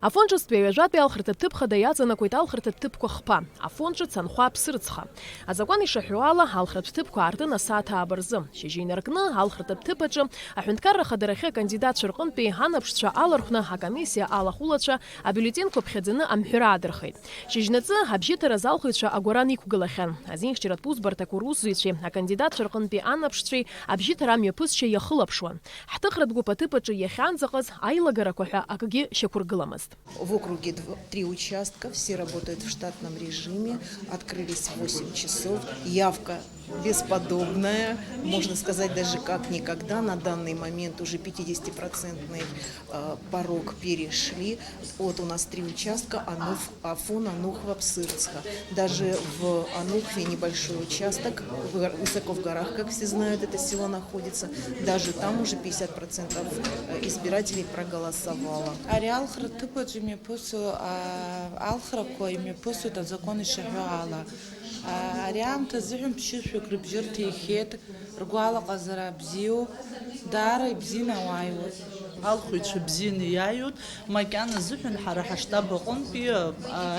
Афонҿыстәи аҩажәатәи алхырҭатә ҭыԥхада иаҵанакуеит алхырҭатә ҭыԥқәа хԥа, афон ҿыц анхәа аԥсырӡха. Азакәан ишаҳәо ала, алхратә ҭыԥқәа аартын асааҭ аабарзы. Шьыжьы инаркны алхратәы ҭыԥ аҿы аҳәынҭқарра ахадарахьы акандидатцәа рҟынтәи анаԥшцәа алархәны акомиссиа алахәылацәа абиулетенқәа ԥхьаӡаны амҳәара аадырхеит. Шьыжьнаҵы абжьыҭараз алхыҩцәа агәаран иқәгылахьан. Азинхьчаратә узбарҭақәа русзуҩцәеи акандидатцәа рҟынтәи анаԥшцәеи абжьыҭара амҩаԥысшьа иахылаԥшуан. Ҳҭыхратә гәыԥ аҭыԥ аҿы иахьаанӡаҟаз аилагарақәа ҳәа акгьы шьақәыргыламызт. В округе 3 участка, все работают в штатном режиме, открылись в 8 часов, явка бесподобная, можно сказать даже как никогда, на данный момент уже 50% порог перешли, вот у нас 3 участка, Афон, Анухва, Псырцха, даже в Анухве небольшой участок, высоко в горах, как все знают, это село находится, даже там уже 50% избирателей проголосовало. Ареал хратыпаджи ми пусу алхрако и ми пусу да законы шахуала. Ариам тазыхм пшишвик рыбжирти хет ргуала казара бзиу дара бзина вайу. алхуицәа бзианы иааиуеит, макьана зыҳәан ҳара ҳаштаб аҟынтәи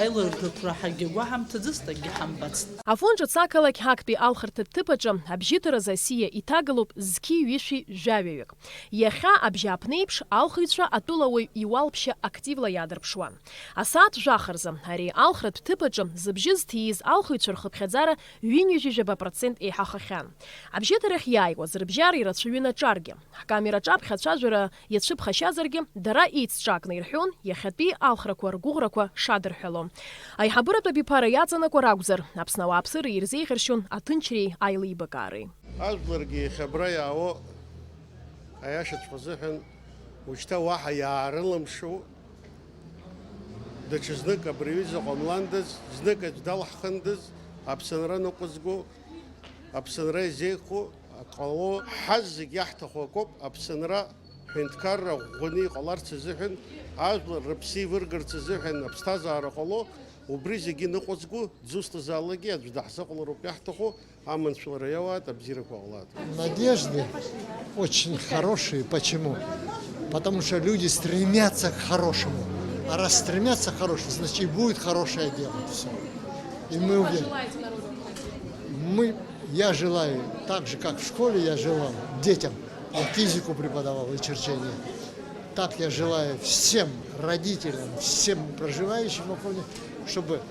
аилыргақәра ҳагьы гәаҳамҭаӡыст, акгьы ҳамбацт. Афон ҿыц ақалақь ҳактәи алхырҭатә ҭыԥ аҿы абжьыҭараз асиа иҭагалоуп зқьи-ҩышәи жәаҩаҩык. Иахьа абжьааԥны еиԥш алхыҩцәа атәылауаҩ иуалԥшьа активла иаадырԥшуан. Асааҭ жәахарзы ари алхратә ҭыԥ аҿы зыбжьы зҭииз алхыҩцәа рхыԥхьаӡара 77% еиҳахахьан. Абжьыҭарахь иааиуаз рыбжьара ирацәаҩын аҿаргьы. Ҳкамераҿы аԥхьацәажәара иацәыԥхашьазаргьы дара еицҿакны ирҳәон иахьатәи алхрақәа ргәыӷрақәа шадырҳәало. Аиҳабыратә абиԥара иаҵанакуа ракәзар, Аԥсны ауааԥсыра ирзеиӷьаршьон аҭынчреи аилибакаареи. Ажәларгьы ихабра иаауа аиашаҵәҟьа азыҳәан уажәшьҭа уаҳа иаарылымшо даҽа знык абри аҩыза ҟамландаз, знык аӡә далҳхындаз, аԥсынра ныҟәызго, аԥсынра изеиӷьхо, ҟало ҳаз зегь иаҳҭаху акоуп, аԥсынра ҳәынҭқарра ӷәӷәаны иҟаларц азыҳәан, ажәлар рыԥсы ивыргарц азыҳәан аԥсҭазаара ҟало, убри зегьы ныҟәызго, дзусҭазаалакгьы аӡә даҳзыҟалароуп иаҳҭаху, аманшәалара иауааит, абзиарақәа ҟалааит. Надежды очень хорошие. Почему? Потому что люди стремятся к хорошему. А раз стремятся к хорошему, значит и будет хорошее дело. Все. И мы уверены. Я желаю, так же, как в школе я желал детям, я физику преподавал и черчение. Так я желаю всем родителям, всем проживающим в округе, чтобы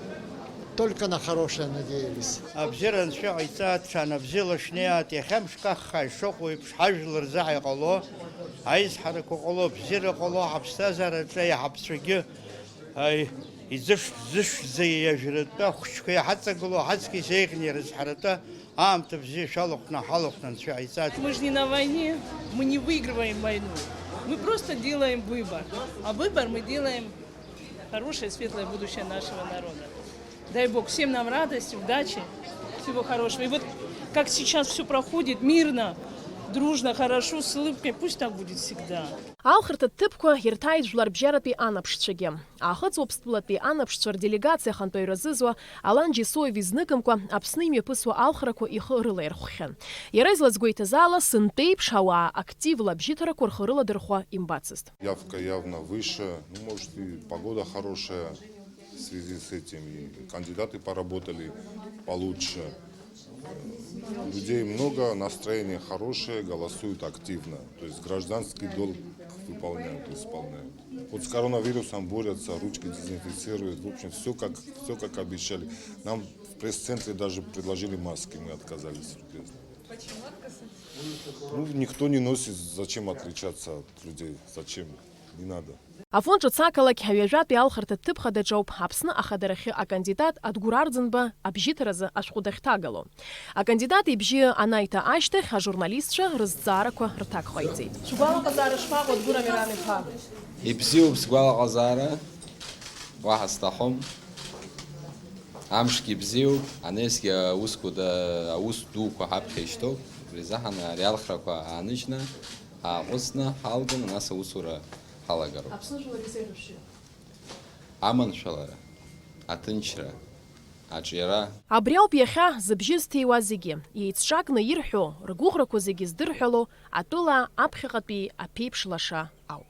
только на хорошее надеялись. Абзиран шәаҟаиҵаат, шәанабзиала шнеиаат, иахьамшкахха ишыҟоу еиԥш ҳажәлар заҳа иҟало, аизҳарақәа ҟало, абзиара ҟало, ҳаԥсҭазаараҿы иҳаԥцәагьы изышәӡа иажәратәы ахәшьқәа иҳаҵагыло, ҳаҵкыс еиӷьны ирызҳаратәы аамҭа бзиа шәалахәны ҳалахәны анцәа ҟаиҵаат. Мы же не на войне, мы не выигрываем войну. Мы просто делаем выбор. А выбор мы делаем хорошее, светлое будущее нашего народа. Дай Бог всем нам радости, удачи, всего хорошего. И вот как сейчас все проходит мирно, дружно, хорошо, с улыбкой, пусть так будет всегда. Алхырҭатә ҭыԥқәа ирҭааит жәлар бжьаратәи анаԥшцәагьы. Ахыҵуаԥстәылатәи анаԥшцәа рделегациа хантәаҩ разызуа Алан Џьесоев изныкымкәа Аԥсны имҩаԥысуа алхрақәа ихы рылаирхәхьан. Иара излазгәеиҭаз ала сынтәеиԥш ауаа активла абжьыҭарақәа рхы рыладырхәа имбацызт. Явка явно выше, может и погода хорошая. В связи с этим и кандидаты поработали получше. Людей много, настроение хорошее, голосуют активно. То есть гражданский долг выполняют, исполняют. Вот с коронавирусом борются, ручки дезинфицируют. В общем, все как обещали. Нам в пресс-центре даже предложили маски, мы отказались. Почему отказались? Никто не носит, зачем отличаться от людей, зачем, не надо. Афон ҿыц ақалақь аҩажәатәи алхырҭатә ҭыԥхадаҿоуп Аԥсны ахадарахьы акандидат Адгәыр Арӡынба абжьыҭаразы ашәҟәы дахьҭагало. Акандидат ибжьы анаиҭа ашьҭахь ажурналистцәа рызҵаарақәа рҭак ҟаиҵеит. Шәгәалаҟазаара шԥаҟоу Адгәыр Амиран-иԥа? Ибзиоуп сгәалаҟазаара, уаҳа сҭахом. Амшгьы бзиоуп, анесгьы аус дуқәа ҳаԥхьа ишьҭоуп. Убри азыҳан ари алхрақәа ааныжьны, ааҟәыҵны ҳалганы, нас аусура ҳалагароуп. Аԥсныжәлар изеиӷьашьо. Аманшәалара, аҭынчра, аҿиара. Абри ауп иахьа зыбжьы зҭиуа зегьы, еицҿакны ирҳәо, ргәыӷрақәа зегьы здырҳәало, атәыла аԥхьаҟатәи аԥеиԥш лаша ауп.